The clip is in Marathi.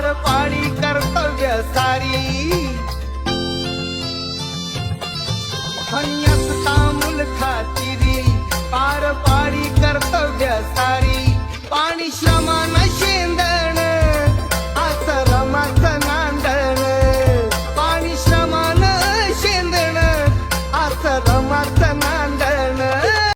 पार पाडी कर्तव्य सारी अन्यथा मूल खातिरी पार पाडी कर्तव्य सारी पाणी श्रमान शेंदण आश्रमाचं नांदण पाणी श्रमान शेंदण आश्रम